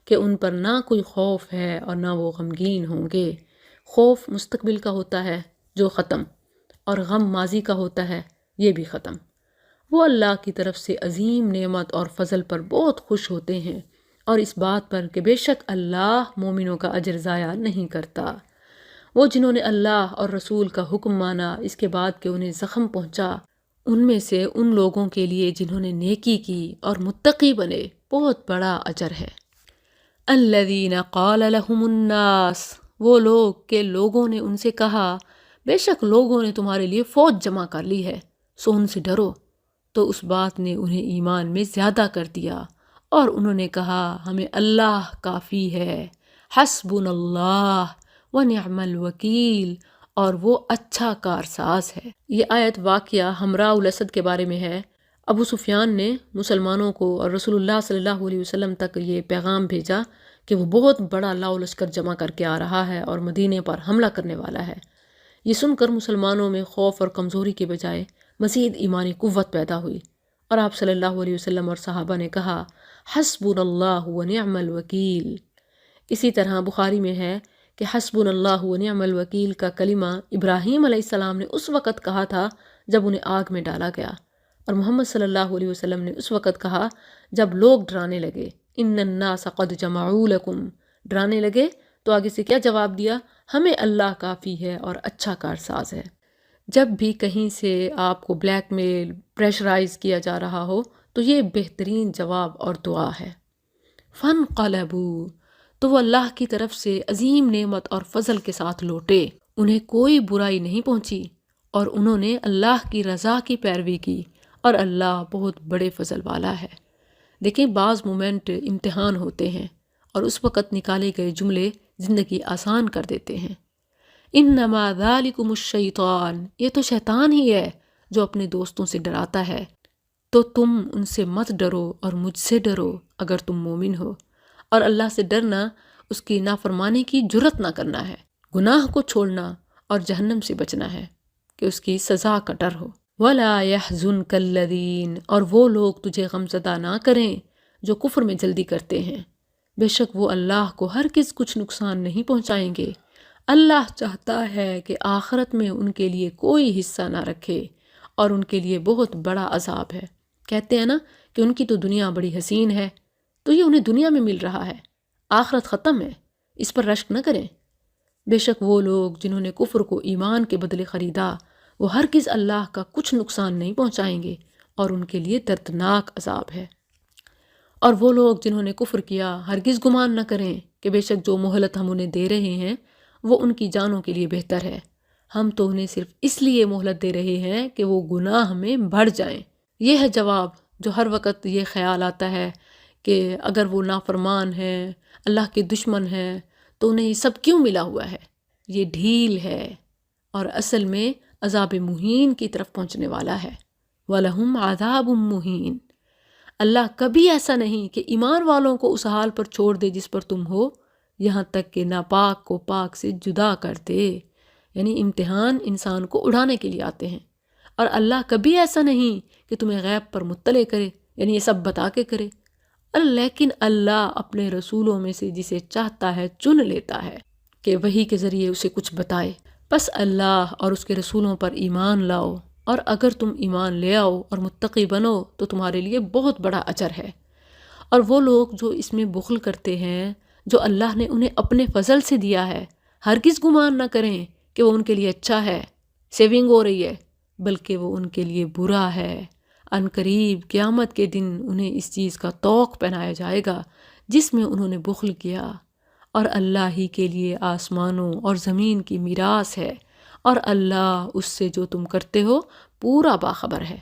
کہ ان پر نہ کوئی خوف ہے اور نہ وہ غمگین ہوں گے۔ خوف مستقبل کا ہوتا ہے جو ختم، اور غم ماضی کا ہوتا ہے یہ بھی ختم۔ وہ اللہ کی طرف سے عظیم نعمت اور فضل پر بہت خوش ہوتے ہیں، اور اس بات پر کہ بے شک اللہ مومنوں کا اجر ضائع نہیں کرتا۔ وہ جنہوں نے اللہ اور رسول کا حکم مانا اس کے بعد کہ انہیں زخم پہنچا، ان میں سے ان لوگوں کے لیے جنہوں نے نیکی کی اور متقی بنے بہت بڑا اجر ہے۔ الذین قال لهم الناس، وہ لوگ کہ لوگوں نے ان سے کہا بے شک لوگوں نے تمہارے لیے فوج جمع کر لی ہے، سو ان سے ڈرو۔ تو اس بات نے انہیں ایمان میں زیادہ کر دیا، اور انہوں نے کہا ہمیں اللہ کافی ہے، حسبنا اللہ ونعم الوکیل، اور وہ اچھا کارساز ہے۔ یہ آیت واقعہ حمراء الاسد کے بارے میں ہے۔ ابو سفیان نے مسلمانوں کو اور رسول اللہ صلی اللہ علیہ وسلم تک یہ پیغام بھیجا کہ وہ بہت بڑا لاؤ لشکر جمع کر کے آ رہا ہے اور مدینے پر حملہ کرنے والا ہے۔ یہ سن کر مسلمانوں میں خوف اور کمزوری کے بجائے مزید ایمانی قوت پیدا ہوئی، اور آپ صلی اللہ علیہ وسلم اور صحابہ نے کہا حسبنا اللہ ونعم الوکیل۔ اسی طرح بخاری میں ہے کہ حسبنا اللہ ونعم الوکیل کا کلمہ ابراہیم علیہ السلام نے اس وقت کہا تھا جب انہیں آگ میں ڈالا گیا، اور محمد صلی اللہ علیہ وسلم نے اس وقت کہا جب لوگ ڈرانے لگے، ان الناس قد جمعوا لکم، ڈرانے لگے تو آگے سے کیا جواب دیا؟ ہمیں اللہ کافی ہے اور اچھا کارساز ہے۔ جب بھی کہیں سے آپ کو بلیک میل، پریشرائز کیا جا رہا ہو تو یہ بہترین جواب اور دعا ہے۔ فانقلبوا، تو وہ اللہ کی طرف سے عظیم نعمت اور فضل کے ساتھ لوٹے، انہیں کوئی برائی نہیں پہنچی، اور انہوں نے اللہ کی رضا کی پیروی کی، اور اللہ بہت بڑے فضل والا ہے۔ دیکھیں بعض مومنٹ امتحان ہوتے ہیں، اور اس وقت نکالے گئے جملے زندگی آسان کر دیتے ہیں۔ انما ذالکم الشیطان، یہ تو شیطان ہی ہے جو اپنے دوستوں سے ڈراتا ہے، تو تم ان سے مت ڈرو اور مجھ سے ڈرو اگر تم مومن ہو۔ اور اللہ سے ڈرنا اس کی نافرمانی کی جرت نہ کرنا ہے، گناہ کو چھوڑنا اور جہنم سے بچنا ہے کہ اس کی سزا کا ڈر ہو۔ وَلَا يَحْزُنْكَ الَّذِينَ، اور وہ لوگ تجھے غمزدہ نہ کریں جو کفر میں جلدی کرتے ہیں، بے شک وہ اللہ کو ہرگز کچھ نقصان نہیں پہنچائیں گے۔ اللہ چاہتا ہے کہ آخرت میں ان کے لیے کوئی حصہ نہ رکھے، اور ان کے لیے بہت بڑا عذاب ہے۔ کہتے ہیں نا کہ ان کی تو دنیا بڑی حسین ہے، تو یہ انہیں دنیا میں مل رہا ہے، آخرت ختم ہے، اس پر رشک نہ کریں۔ بے شک وہ لوگ جنہوں نے کفر کو ایمان کے بدلے خریدا، وہ ہرگز اللہ کا کچھ نقصان نہیں پہنچائیں گے، اور ان کے لیے دردناک عذاب ہے۔ اور وہ لوگ جنہوں نے کفر کیا ہرگز گمان نہ کریں کہ بے شک جو مہلت ہم انہیں دے رہے ہیں وہ ان کی جانوں کے لیے بہتر ہے، ہم تو انہیں صرف اس لیے مہلت دے رہے ہیں کہ وہ گناہ میں بڑھ جائیں۔ یہ ہے جواب جو ہر وقت یہ خیال آتا ہے کہ اگر وہ نافرمان ہیں، اللہ کے دشمن ہیں، تو انہیں یہ سب کیوں ملا ہوا ہے؟ یہ ڈھیل ہے، اور اصل میں عذاب مہین کی طرف پہنچنے والا ہے۔ وَلَهُمْ عَذَابٌ مُّهِينٌ، اللہ کبھی ایسا نہیں کہ ایمان والوں کو اس حال پر چھوڑ دے جس پر تم ہو، یہاں تک کہ ناپاک کو پاک سے جدا کر دے۔ یعنی امتحان انسان کو اڑانے کے لیے آتے ہیں، اور اللہ کبھی ایسا نہیں کہ تمہیں غیب پر مطلع کرے، یعنی یہ سب بتا کے کرے، لیکن اللہ اپنے رسولوں میں سے جسے چاہتا ہے چن لیتا ہے کہ وحی کے ذریعے اسے کچھ بتائے۔ پس اللہ اور اس کے رسولوں پر ایمان لاؤ، اور اگر تم ایمان لے آؤ اور متقی بنو تو تمہارے لیے بہت بڑا اجر ہے۔ اور وہ لوگ جو اس میں بخل کرتے ہیں جو اللہ نے انہیں اپنے فضل سے دیا ہے، ہرگز گمان نہ کریں کہ وہ ان کے لیے اچھا ہے، سیونگ ہو رہی ہے، بلکہ وہ ان کے لیے برا ہے۔ ان قریب قیامت کے دن انہیں اس چیز کا طوق پہنایا جائے گا جس میں انہوں نے بخل کیا، اور اللہ ہی کے لیے آسمانوں اور زمین کی میراث ہے، اور اللہ اس سے جو تم کرتے ہو پورا باخبر ہے۔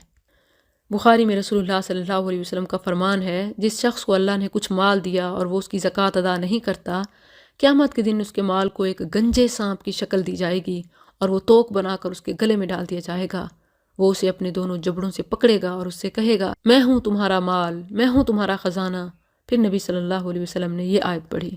بخاری میں رسول اللہ صلی اللہ علیہ وسلم کا فرمان ہے، جس شخص کو اللہ نے کچھ مال دیا اور وہ اس کی زکوٰۃ ادا نہیں کرتا، قیامت کے دن اس کے مال کو ایک گنجے سانپ کی شکل دی جائے گی، اور وہ توق بنا کر اس کے گلے میں ڈال دیا جائے گا۔ وہ اسے اپنے دونوں جبڑوں سے پکڑے گا اور اس سے کہے گا میں ہوں تمہارا مال، میں ہوں تمہارا خزانہ۔ پھر نبی صلی اللہ علیہ وسلم نے یہ آیت پڑھی،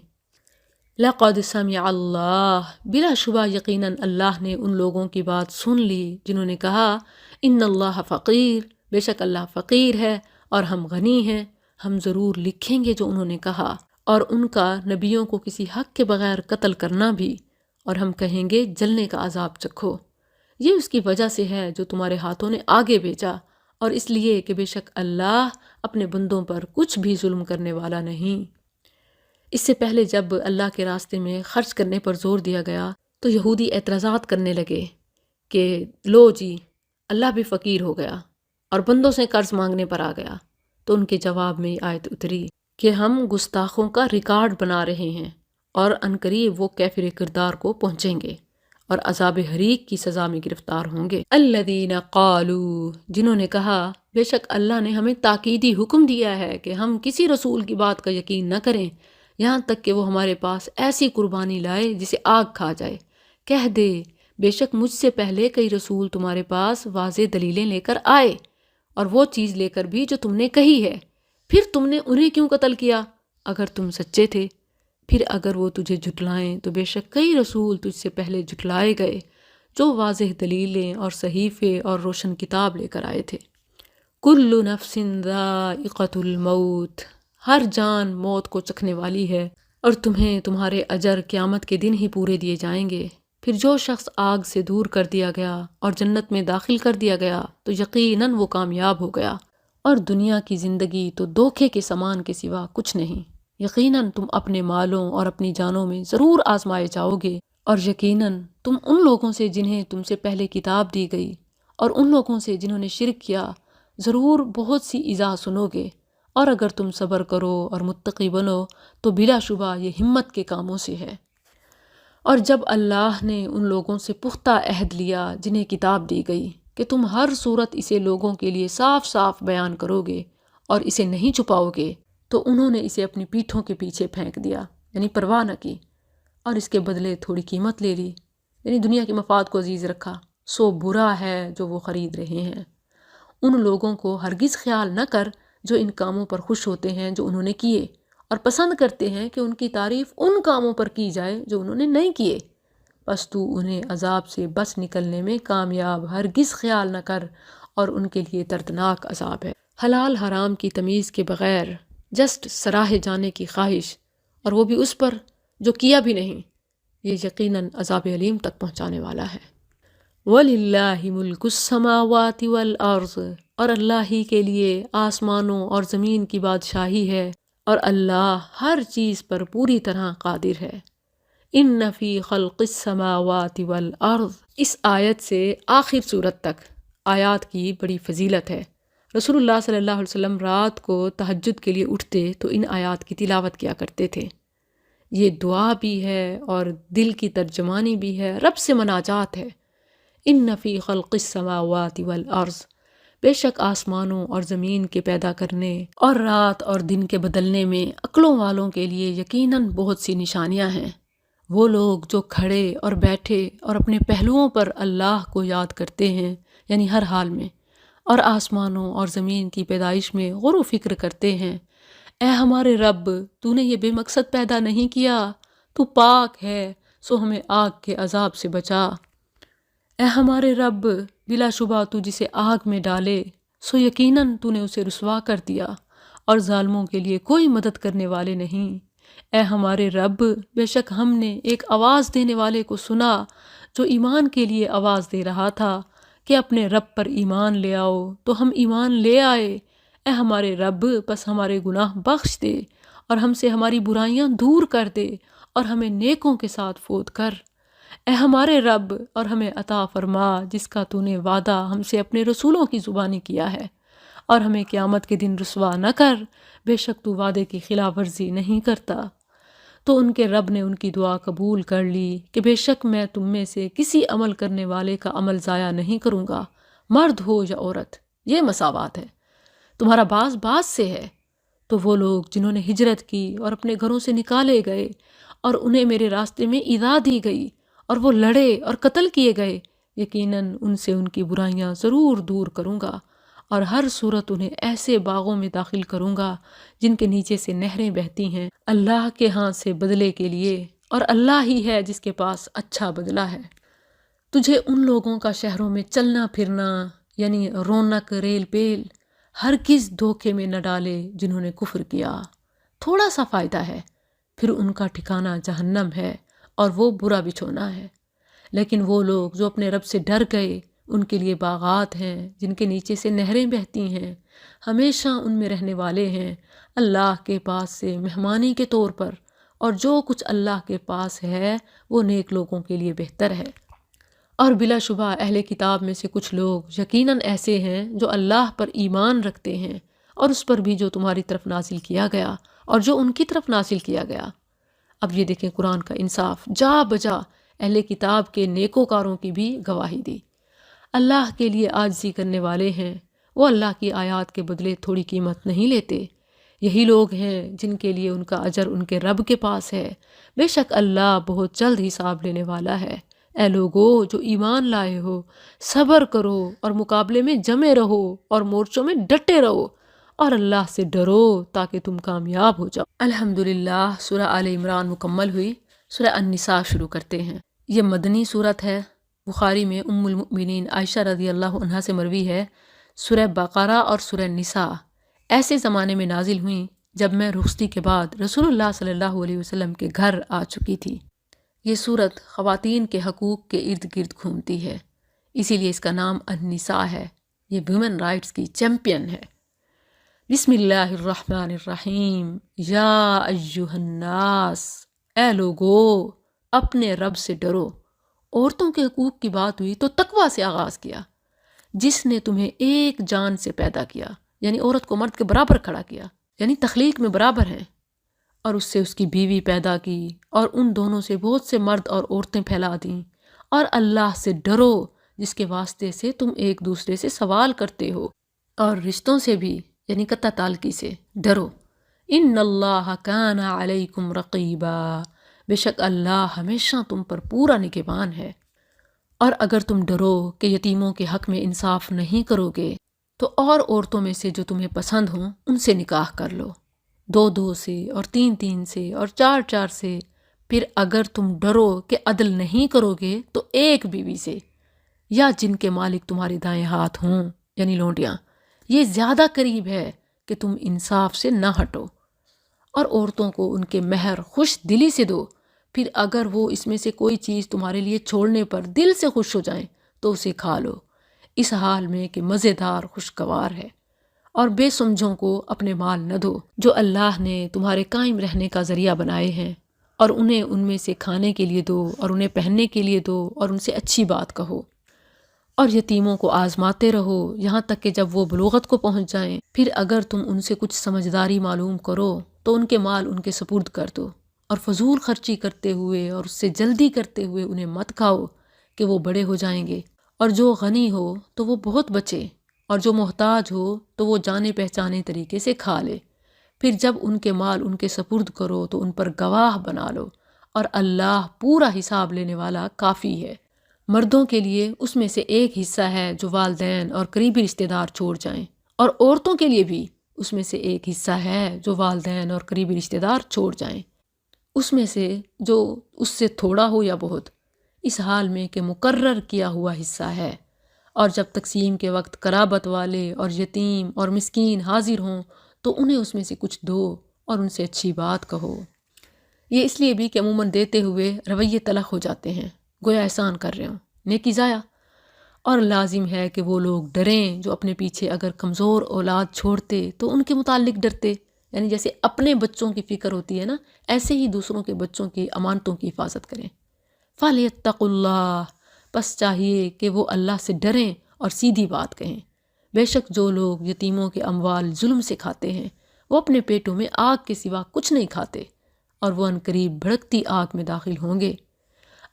لَقَدْ سَمِعَ اللَّهُ، بلا شبہ یقیناً اللہ نے ان لوگوں کی بات سن لی جنہوں نے کہا ان اللہ فقیر، بے شک اللہ فقیر ہے اور ہم غنی ہیں، ہم ضرور لکھیں گے جو انہوں نے کہا، اور ان کا نبیوں کو کسی حق کے بغیر قتل کرنا بھی، اور ہم کہیں گے جلنے کا عذاب چکھو۔ یہ اس کی وجہ سے ہے جو تمہارے ہاتھوں نے آگے بھیجا، اور اس لیے کہ بے شک اللہ اپنے بندوں پر کچھ بھی ظلم کرنے والا نہیں۔ اس سے پہلے جب اللہ کے راستے میں خرچ کرنے پر زور دیا گیا تو یہودی اعتراضات کرنے لگے کہ لو جی، اللہ بھی فقیر ہو گیا اور بندوں سے قرض مانگنے پر آ گیا۔ تو ان کے جواب میں آیت اتری کہ ہم گستاخوں کا ریکارڈ بنا رہے ہیں، اور عنقریب وہ کافر کردار کو پہنچیں گے اور عذاب حریق کی سزا میں گرفتار ہوں گے۔ الذین قالوا، جنہوں نے کہا بے شک اللہ نے ہمیں تاکیدی حکم دیا ہے کہ ہم کسی رسول کی بات کا یقین نہ کریں یہاں تک کہ وہ ہمارے پاس ایسی قربانی لائے جسے آگ کھا جائے۔ کہہ دے بے شک مجھ سے پہلے کئی رسول تمہارے پاس واضح دلیلیں لے کر آئے، اور وہ چیز لے کر بھی جو تم نے کہی ہے، پھر تم نے انہیں کیوں قتل کیا اگر تم سچے تھے؟ پھر اگر وہ تجھے جھٹلائیں تو بے شک کئی رسول تجھ سے پہلے جھٹلائے گئے جو واضح دلیلیں اور صحیفے اور روشن کتاب لے کر آئے تھے۔ کل نفس ذائقۃ الموت، ہر جان موت کو چکھنے والی ہے، اور تمہیں تمہارے اجر قیامت کے دن ہی پورے دیے جائیں گے۔ پھر جو شخص آگ سے دور کر دیا گیا اور جنت میں داخل کر دیا گیا تو یقیناً وہ کامیاب ہو گیا، اور دنیا کی زندگی تو دھوکے کے سامان کے سوا کچھ نہیں۔ یقیناً تم اپنے مالوں اور اپنی جانوں میں ضرور آزمائے جاؤ گے، اور یقیناً تم ان لوگوں سے جنہیں تم سے پہلے کتاب دی گئی اور ان لوگوں سے جنہوں نے شرک کیا ضرور بہت سی ایذا سنو گے، اور اگر تم صبر کرو اور متقی بنو تو بلا شبہ یہ ہمت کے کاموں سے ہے۔ اور جب اللہ نے ان لوگوں سے پختہ عہد لیا جنہیں کتاب دی گئی کہ تم ہر صورت اسے لوگوں کے لیے صاف صاف بیان کرو گے اور اسے نہیں چھپاؤ گے، تو انہوں نے اسے اپنی پیٹھوں کے پیچھے پھینک دیا، یعنی پرواہ نہ کی، اور اس کے بدلے تھوڑی قیمت لے لی، یعنی دنیا کے مفاد کو عزیز رکھا۔ سو برا ہے جو وہ خرید رہے ہیں۔ ان لوگوں کو ہرگز خیال نہ کر جو ان کاموں پر خوش ہوتے ہیں جو انہوں نے کیے، اور پسند کرتے ہیں کہ ان کی تعریف ان کاموں پر کی جائے جو انہوں نے نہیں کیے۔ بس تو انہیں عذاب سے بس نکلنے میں کامیاب ہرگز خیال نہ کر، اور ان کے لیے دردناک عذاب ہے۔ حلال حرام کی تمیز کے بغیر جسٹ سراہے جانے کی خواہش، اور وہ بھی اس پر جو کیا بھی نہیں، یہ یقیناً عذاب علیم تک پہنچانے والا ہے۔ وَلِلَّهِ مُلْكُ السَّمَاوَاتِ وَالْأَرْضِ، اور اللہ ہی کے لیے آسمانوں اور زمین کی بادشاہی ہے، اور اللہ ہر چیز پر پوری طرح قادر ہے۔ إِنَّ فِي خَلْقِ السَّمَاوَاتِ وَالْأَرْضِ، اس آیت سے آخر سورت تک آیات کی بڑی فضیلت ہے۔ رسول اللہ صلی اللہ علیہ وسلم رات کو تہجد کے لیے اٹھتے تو ان آیات کی تلاوت کیا کرتے تھے۔ یہ دعا بھی ہے اور دل کی ترجمانی بھی ہے، رب سے مناجات ہے۔ إِنَّ فِي خَلْقِ السَّمَاوَاتِ وَالْأَرْضِ، بے شک آسمانوں اور زمین کے پیدا کرنے اور رات اور دن کے بدلنے میں عقلوں والوں کے لیے یقیناً بہت سی نشانیاں ہیں۔ وہ لوگ جو کھڑے اور بیٹھے اور اپنے پہلوؤں پر اللہ کو یاد کرتے ہیں، یعنی ہر حال میں، اور آسمانوں اور زمین کی پیدائش میں غور و فکر کرتے ہیں۔ اے ہمارے رب، تو نے یہ بے مقصد پیدا نہیں کیا، تو پاک ہے، سو ہمیں آگ کے عذاب سے بچا۔ اے ہمارے رب، بلا شبہ تو جسے آگ میں ڈالے سو یقیناً تو نے اسے رسوا کر دیا، اور ظالموں کے لیے کوئی مدد کرنے والے نہیں۔ اے ہمارے رب، بے شک ہم نے ایک آواز دینے والے کو سنا جو ایمان کے لیے آواز دے رہا تھا کہ اپنے رب پر ایمان لے آؤ، تو ہم ایمان لے آئے۔ اے ہمارے رب، بس ہمارے گناہ بخش دے اور ہم سے ہماری برائیاں دور کر دے، اور ہمیں نیکوں کے ساتھ فوت کر۔ اے ہمارے رب، اور ہمیں عطا فرما جس کا تو نے وعدہ ہم سے اپنے رسولوں کی زبانی کیا ہے، اور ہمیں قیامت کے دن رسوا نہ کر، بے شک تو وعدے کی خلاف ورزی نہیں کرتا۔ تو ان کے رب نے ان کی دعا قبول کر لی کہ بے شک میں تم میں سے کسی عمل کرنے والے کا عمل ضائع نہیں کروں گا، مرد ہو یا عورت، یہ مساوات ہے، تمہارا باز باز سے ہے۔ تو وہ لوگ جنہوں نے ہجرت کی اور اپنے گھروں سے نکالے گئے اور انہیں میرے راستے میں ایذا دی گئی اور وہ لڑے اور قتل کیے گئے، یقیناً ان سے ان کی برائیاں ضرور دور کروں گا، اور ہر صورت انہیں ایسے باغوں میں داخل کروں گا جن کے نیچے سے نہریں بہتی ہیں اللہ کے ہاں سے بدلے کے لیے، اور اللہ ہی ہے جس کے پاس اچھا بدلہ ہے۔ تجھے ان لوگوں کا شہروں میں چلنا پھرنا، یعنی رونق ریل پیل، ہرگز دھوکے میں نہ ڈالے جنہوں نے کفر کیا۔ تھوڑا سا فائدہ ہے پھر ان کا ٹھکانہ جہنم ہے اور وہ برا بچھونا ہے۔ لیکن وہ لوگ جو اپنے رب سے ڈر گئے ان کے لیے باغات ہیں جن کے نیچے سے نہریں بہتی ہیں، ہمیشہ ان میں رہنے والے ہیں اللہ کے پاس سے مہمانی کے طور پر، اور جو کچھ اللہ کے پاس ہے وہ نیک لوگوں کے لیے بہتر ہے۔ اور بلا شبہ اہل کتاب میں سے کچھ لوگ یقیناً ایسے ہیں جو اللہ پر ایمان رکھتے ہیں اور اس پر بھی جو تمہاری طرف نازل کیا گیا اور جو ان کی طرف نازل کیا گیا۔ اب یہ دیکھیں قرآن کا انصاف، جا بجا اہل کتاب کے نیکوکاروں کی بھی گواہی دی۔ اللہ کے لیے عاجزی کرنے والے ہیں، وہ اللہ کی آیات کے بدلے تھوڑی قیمت نہیں لیتے۔ یہی لوگ ہیں جن کے لیے ان کا اجر ان کے رب کے پاس ہے، بے شک اللہ بہت جلد حساب لینے والا ہے۔ اے لوگو جو ایمان لائے ہو، صبر کرو اور مقابلے میں جمے رہو اور مورچوں میں ڈٹے رہو اور اللہ سے ڈرو تاکہ تم کامیاب ہو جاؤ۔ الحمدللہ سورہ آل عمران مکمل ہوئی۔ سورہ النساء شروع کرتے ہیں۔ یہ مدنی صورت ہے۔ بخاری میں ام المؤمنین عائشہ رضی اللہ عنہا سے مروی ہے، سورہ بقرہ اور سورہ نساء ایسے زمانے میں نازل ہوئیں جب میں رخصتی کے بعد رسول اللہ صلی اللہ علیہ وسلم کے گھر آ چکی تھی۔ یہ صورت خواتین کے حقوق کے ارد گرد گھومتی ہے، اسی لیے اس کا نام النساء ہے۔ یہ ویمن رائٹس کی چیمپئن ہے۔ بسم اللہ الرحمن الرحیم۔ یا ایہا الناس، اے لوگو اپنے رب سے ڈرو۔ عورتوں کے حقوق کی بات ہوئی تو تقویٰ سے آغاز کیا۔ جس نے تمہیں ایک جان سے پیدا کیا، یعنی عورت کو مرد کے برابر کھڑا کیا، یعنی تخلیق میں برابر ہیں، اور اس سے اس کی بیوی پیدا کی اور ان دونوں سے بہت سے مرد اور عورتیں پھیلا دیں، اور اللہ سے ڈرو جس کے واسطے سے تم ایک دوسرے سے سوال کرتے ہو، اور رشتوں سے بھی یعنی قطع تعلقی سے ڈرو۔ ان اللہ کان علیکم رقیبا، بے شک اللہ ہمیشہ تم پر پورا نگہبان ہے۔ اور اگر تم ڈرو کہ یتیموں کے حق میں انصاف نہیں کرو گے تو اور عورتوں میں سے جو تمہیں پسند ہوں ان سے نکاح کر لو، 2 سے اور 3 سے اور 4 سے۔ پھر اگر تم ڈرو کہ عدل نہیں کرو گے تو ایک بیوی سے، یا جن کے مالک تمہارے دائیں ہاتھ ہوں یعنی لونڈیاں، یہ زیادہ قریب ہے کہ تم انصاف سے نہ ہٹو۔ اور عورتوں کو ان کے مہر خوش دلی سے دو، پھر اگر وہ اس میں سے کوئی چیز تمہارے لیے چھوڑنے پر دل سے خوش ہو جائیں تو اسے کھا لو، اس حال میں کہ مزیدار خوشگوار ہے۔ اور بے سمجھوں کو اپنے مال نہ دو جو اللہ نے تمہارے قائم رہنے کا ذریعہ بنائے ہیں، اور انہیں ان میں سے کھانے کے لیے دو اور انہیں پہننے کے لیے دو اور ان سے اچھی بات کہو۔ اور یتیموں کو آزماتے رہو یہاں تک کہ جب وہ بلوغت کو پہنچ جائیں، پھر اگر تم ان سے کچھ سمجھداری معلوم کرو تو ان کے مال ان کے سپرد کر دو، اور فضول خرچی کرتے ہوئے اور اس سے جلدی کرتے ہوئے انہیں مت کھاؤ کہ وہ بڑے ہو جائیں گے۔ اور جو غنی ہو تو وہ بہت بچے، اور جو محتاج ہو تو وہ جانے پہچانے طریقے سے کھا لے۔ پھر جب ان کے مال ان کے سپرد کرو تو ان پر گواہ بنا لو، اور اللہ پورا حساب لینے والا کافی ہے۔ مردوں کے لیے اس میں سے ایک حصہ ہے جو والدین اور قریبی رشتہ دار چھوڑ جائیں، اور عورتوں کے لیے بھی اس میں سے ایک حصہ ہے جو والدین اور قریبی رشتہ دار چھوڑ جائیں، اس میں سے جو اس سے تھوڑا ہو یا بہت، اس حال میں کہ مقرر کیا ہوا حصہ ہے۔ اور جب تقسیم کے وقت قرابت والے اور یتیم اور مسکین حاضر ہوں تو انہیں اس میں سے کچھ دو اور ان سے اچھی بات کہو۔ یہ اس لیے بھی کہ عموماً دیتے ہوئے رویے تلخ ہو جاتے ہیں، گویا احسان کر رہے ہوں، نیکی ضائع۔ اور لازم ہے کہ وہ لوگ ڈریں جو اپنے پیچھے اگر کمزور اولاد چھوڑتے تو ان کے متعلق ڈرتے، یعنی جیسے اپنے بچوں کی فکر ہوتی ہے نا، ایسے ہی دوسروں کے بچوں کی امانتوں کی حفاظت کریں۔ فَلْيَتَّقُوا اللَّهَ، پس چاہیے کہ وہ اللہ سے ڈریں اور سیدھی بات کہیں۔ بے شک جو لوگ یتیموں کے اموال ظلم سے کھاتے ہیں وہ اپنے پیٹوں میں آگ کے سوا کچھ نہیں کھاتے، اور وہ عنقریب بھڑکتی آگ میں داخل ہوں گے۔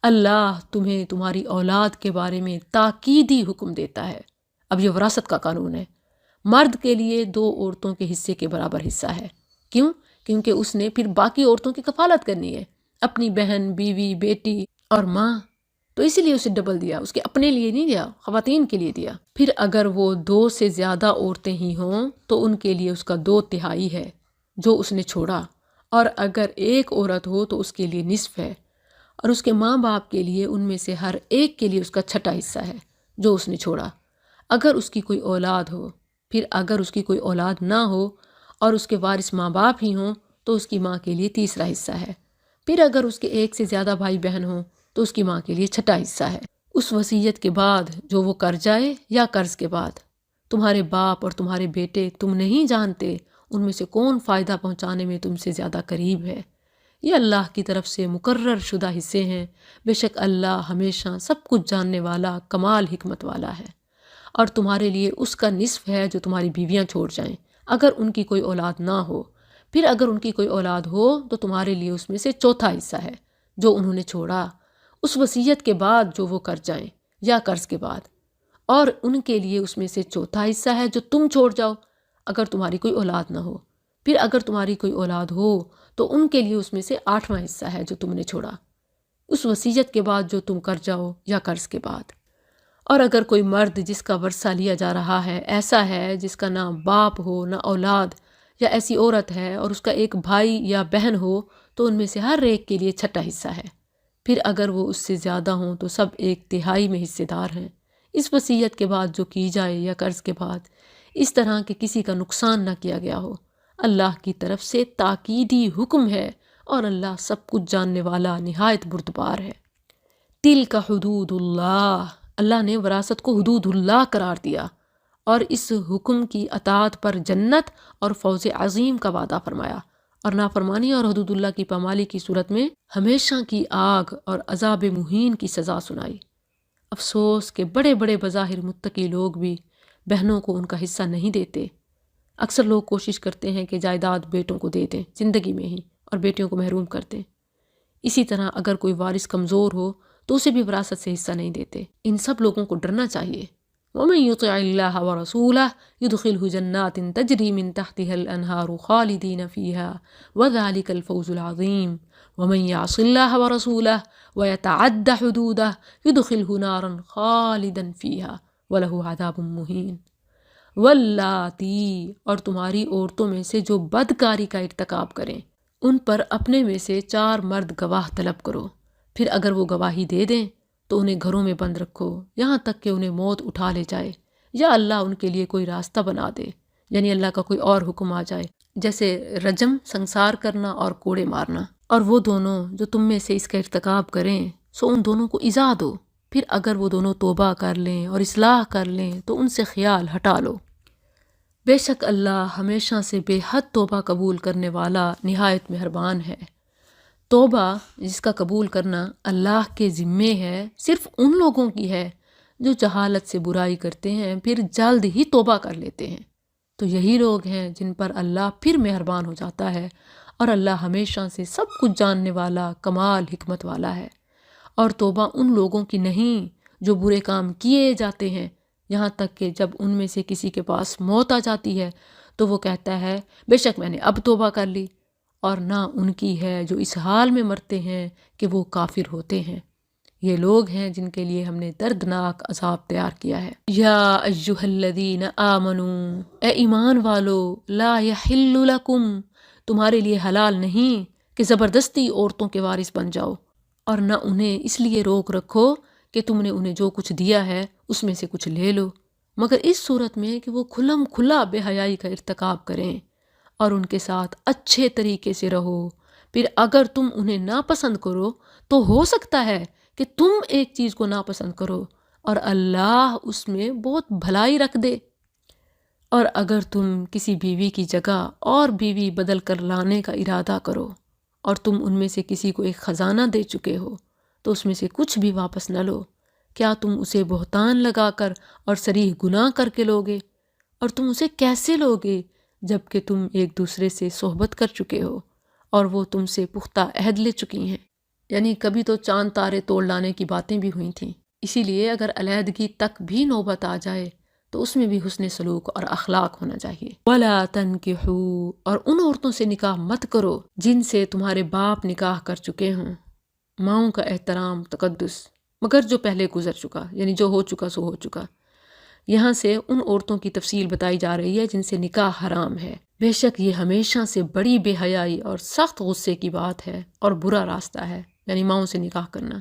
اللہ تمہیں تمہاری اولاد کے بارے میں تاکیدی حکم دیتا ہے۔ اب یہ وراثت کا قانون ہے۔ مرد کے لیے 2 عورتوں کے حصے کے برابر حصہ ہے۔ کیوں؟ کیونکہ اس نے پھر باقی عورتوں کی کفالت کرنی ہے، اپنی بہن، بیوی، بیٹی اور ماں، تو اسی لیے اسے ڈبل دیا، اس کے اپنے لیے نہیں دیا، خواتین کے لیے دیا۔ پھر اگر وہ 2 سے زیادہ عورتیں ہی ہوں تو ان کے لیے اس کا 2/3 ہے جو اس نے چھوڑا، اور اگر ایک عورت ہو تو اس کے لیے نصف ہے، اور اس کے ماں باپ کے لیے ان میں سے ہر ایک کے لیے اس کا 6واں حصہ ہے جو اس نے چھوڑا۔ اگر اس کی کوئی اولاد ہو، پھر اگر اس کی کوئی اولاد نہ ہو اور اس کے وارث ماں باپ ہی ہوں تو اس کی ماں کے لیے تیسرا حصہ ہے۔ پھر اگر اس کے ایک سے زیادہ بھائی بہن ہوں تو اس کی ماں کے لیے چھٹا حصہ ہے۔ اس وصیت کے بعد جو وہ کر جائے یا قرض کے بعد، تمہارے باپ اور تمہارے بیٹے تم نہیں جانتے ان میں سے کون فائدہ پہنچانے میں تم سے زیادہ قریب ہے۔ یہ اللہ کی طرف سے مقرر شدہ حصے ہیں، بے شک اللہ ہمیشہ سب کچھ جاننے والا کمال حکمت والا ہے۔ اور تمہارے لیے اس کا نصف ہے جو تمہاری بیویاں چھوڑ جائیں اگر ان کی کوئی اولاد نہ ہو۔ پھر اگر ان کی کوئی اولاد ہو تو تمہارے لیے اس میں سے چوتھا حصہ ہے جو انہوں نے چھوڑا، اس وصیت کے بعد جو وہ کر جائیں یا قرض کے بعد، اور ان کے لیے اس میں سے چوتھا حصہ ہے جو تم چھوڑ جاؤ اگر تمہاری کوئی اولاد نہ ہو۔ پھر اگر تمہاری کوئی اولاد ہو تو ان کے لیے اس میں سے آٹھواں حصہ ہے جو تم نے چھوڑا، اس وصیت کے بعد جو تم کر جاؤ یا قرض کے بعد۔ اور اگر کوئی مرد جس کا ورثہ لیا جا رہا ہے ایسا ہے جس کا نہ باپ ہو نہ اولاد، یا ایسی عورت ہے اور اس کا ایک بھائی یا بہن ہو تو ان میں سے ہر ایک کے لیے چھٹا حصہ ہے۔ پھر اگر وہ اس سے زیادہ ہوں تو سب ایک تہائی میں حصے دار ہیں، اس وصیت کے بعد جو کی جائے یا قرض کے بعد، اس طرح کہ کسی کا نقصان نہ کیا گیا ہو۔ اللہ کی طرف سے تاکیدی حکم ہے اور اللہ سب کچھ جاننے والا نہایت بردبار ہے۔ تلک حدود اللہ، اللہ نے وراثت کو حدود اللہ قرار دیا اور اس حکم کی اطاعت پر جنت اور فوز عظیم کا وعدہ فرمایا، اور نافرمانی اور حدود اللہ کی پامالی کی صورت میں ہمیشہ کی آگ اور عذاب مہین کی سزا سنائی۔ افسوس کہ بڑے بڑے بظاہر متقی لوگ بھی بہنوں کو ان کا حصہ نہیں دیتے۔ اکثر لوگ کوشش کرتے ہیں کہ جائیداد بیٹوں کو دے دیں زندگی میں ہی اور بیٹیوں کو محروم کر دیں۔ اسی طرح اگر کوئی وارث کمزور ہو تو اسے بھی وراثت سے حصہ نہیں دیتے۔ ان سب لوگوں کو ڈرنا چاہیے۔ وَمَن يُطِعِ اللَّهَ وَرَسُولَهُ يُدْخِلْهُ جَنَّاتٍ تَجْرِي مِن تَحْتِهَا الْأَنْهَارُ خَالِدِينَ فِيهَا وَذَلِكَ الْفَوْزُ الْعَظِيمُ وَمَن يَعْصِ اللَّهَ وَرَسُولَهُ وَيَتَعَدَّ حُدُودَهُ يُدْخِلْهُ نَارًا خَالِدًا فِيهَا وَلَهُ عَذَابٌ مُّهِينٌ۔ واللاتی، اور تمہاری عورتوں میں سے جو بدکاری کا ارتکاب کریں ان پر اپنے میں سے 4 مرد گواہ طلب کرو، پھر اگر وہ گواہی دے دیں تو انہیں گھروں میں بند رکھو یہاں تک کہ انہیں موت اٹھا لے جائے، یا اللہ ان کے لیے کوئی راستہ بنا دے، یعنی اللہ کا کوئی اور حکم آ جائے، جیسے رجم سنسار کرنا اور کوڑے مارنا۔ اور وہ دونوں جو تم میں سے اس کا ارتکاب کریں سو ان دونوں کو ایذا دو، پھر اگر وہ دونوں توبہ کر لیں اور اصلاح کر لیں تو ان سے خیال ہٹا لو۔ بے شک اللہ ہمیشہ سے بے حد توبہ قبول کرنے والا نہایت مہربان ہے۔ توبہ جس کا قبول کرنا اللہ کے ذمے ہے صرف ان لوگوں کی ہے جو جہالت سے برائی کرتے ہیں پھر جلد ہی توبہ کر لیتے ہیں، تو یہی لوگ ہیں جن پر اللہ پھر مہربان ہو جاتا ہے، اور اللہ ہمیشہ سے سب کچھ جاننے والا کمال حکمت والا ہے۔ اور توبہ ان لوگوں کی نہیں جو برے کام کیے جاتے ہیں، یہاں تک کہ جب ان میں سے کسی کے پاس موت آ جاتی ہے تو وہ کہتا ہے بے شک میں نے اب توبہ کر لی، اور نہ ان کی ہے جو اس حال میں مرتے ہیں کہ وہ کافر ہوتے ہیں۔ یہ لوگ ہیں جن کے لیے ہم نے دردناک عذاب تیار کیا ہے۔ یا ایہا الذین آمنوا، اے ایمان والو، لا یحل لکم، تمہارے لیے حلال نہیں کہ زبردستی عورتوں کے وارث بن جاؤ، اور نہ انہیں اس لیے روک رکھو کہ تم نے انہیں جو کچھ دیا ہے اس میں سے کچھ لے لو، مگر اس صورت میں کہ وہ کھلم کھلا بے حیائی کا ارتکاب کریں، اور ان کے ساتھ اچھے طریقے سے رہو۔ پھر اگر تم انہیں ناپسند کرو تو ہو سکتا ہے کہ تم ایک چیز کو ناپسند کرو اور اللہ اس میں بہت بھلائی رکھ دے۔ اور اگر تم کسی بیوی کی جگہ اور بیوی بدل کر لانے کا ارادہ کرو اور تم ان میں سے کسی کو ایک خزانہ دے چکے ہو تو اس میں سے کچھ بھی واپس نہ لو، کیا تم اسے بہتان لگا کر اور صریح گناہ کر کے لوگے؟ اور تم اسے کیسے لوگے جبکہ تم ایک دوسرے سے صحبت کر چکے ہو اور وہ تم سے پختہ عہد لے چکی ہیں؟ یعنی کبھی تو چاند تارے توڑ لانے کی باتیں بھی ہوئی تھیں، اسی لیے اگر علیحدگی تک بھی نوبت آ جائے تو اس میں بھی حسن سلوک اور اخلاق ہونا چاہیے۔ وَلَا تَنْكِحُوا، اور ان عورتوں سے نکاح مت کرو جن سے تمہارے باپ نکاح کر چکے ہوں، ماؤں کا احترام تقدس، مگر جو پہلے گزر چکا، یعنی جو ہو چکا سو ہو چکا۔ یہاں سے ان عورتوں کی تفصیل بتائی جا رہی ہے جن سے نکاح حرام ہے۔ بے شک یہ ہمیشہ سے بڑی بے حیائی اور سخت غصے کی بات ہے اور برا راستہ ہے، یعنی ماؤں سے نکاح کرنا۔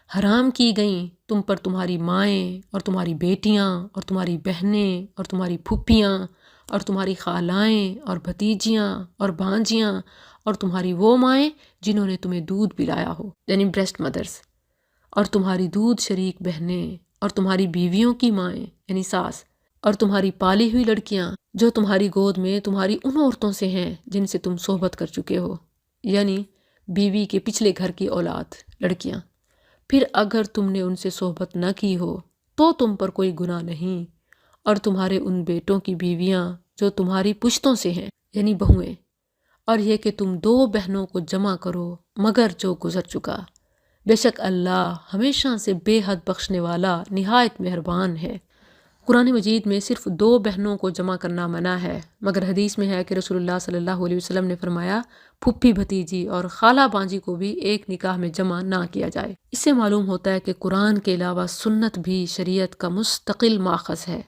حرام کی گئیں تم پر تمہاری مائیں اور تمہاری بیٹیاں اور تمہاری بہنیں اور تمہاری پھپھیاں اور تمہاری خالائیں اور بھتیجیاں اور بھانجیاں اور تمہاری وہ مائیں جنہوں نے تمہیں دودھ پلایا ہو، یعنی بریسٹ مدرز، اور تمہاری دودھ شریک بہنیں، اور تمہاری بیویوں کی مائیں یعنی ساس، اور تمہاری پالی ہوئی لڑکیاں جو تمہاری گود میں تمہاری ان عورتوں سے ہیں جن سے تم صحبت کر چکے ہو، یعنی بیوی کے پچھلے گھر کی اولاد لڑکیاں۔ پھر اگر تم نے ان سے صحبت نہ کی ہو تو تم پر کوئی گناہ نہیں، اور تمہارے ان بیٹوں کی بیویاں جو تمہاری پشتوں سے ہیں یعنی بہویں، اور یہ کہ تم دو بہنوں کو جمع کرو مگر جو گزر چکا، بے شک اللہ ہمیشہ سے بے حد بخشنے والا نہایت مہربان ہے۔ قرآن مجید میں صرف دو بہنوں کو جمع کرنا منع ہے، مگر حدیث میں ہے کہ رسول اللہ صلی اللہ علیہ وسلم نے فرمایا پھپھی بھتیجی اور خالہ بانجی کو بھی ایک نکاح میں جمع نہ کیا جائے۔ اس سے معلوم ہوتا ہے کہ قرآن کے علاوہ سنت بھی شریعت کا مستقل ماخذ ہے۔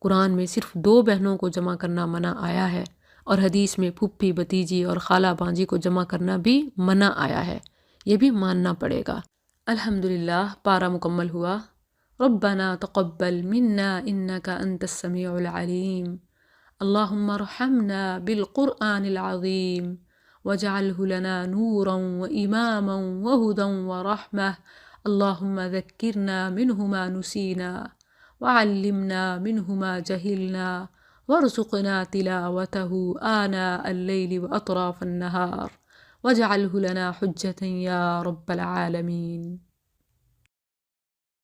قرآن میں صرف دو بہنوں کو جمع کرنا منع آیا ہے، اور حدیث میں پھپھی بھتیجی اور خالہ بانجی کو جمع کرنا بھی منع آیا ہے، یہ بھی ماننا پڑے گا۔ الحمدللہ، پارہ مکمل ہوا۔ ربنا تقبل منا انك انت السميع العليم اللهم ارحمنا بالقرآن العظيم واجعله لنا نورا وإماما وهدى ورحمة اللهم ذكرنا منه ما نسينا وعلمنا منه ما جهلنا وارزقنا تلاوته آناء الليل وأطراف النهار واجعله لنا حجة يا رب العالمين۔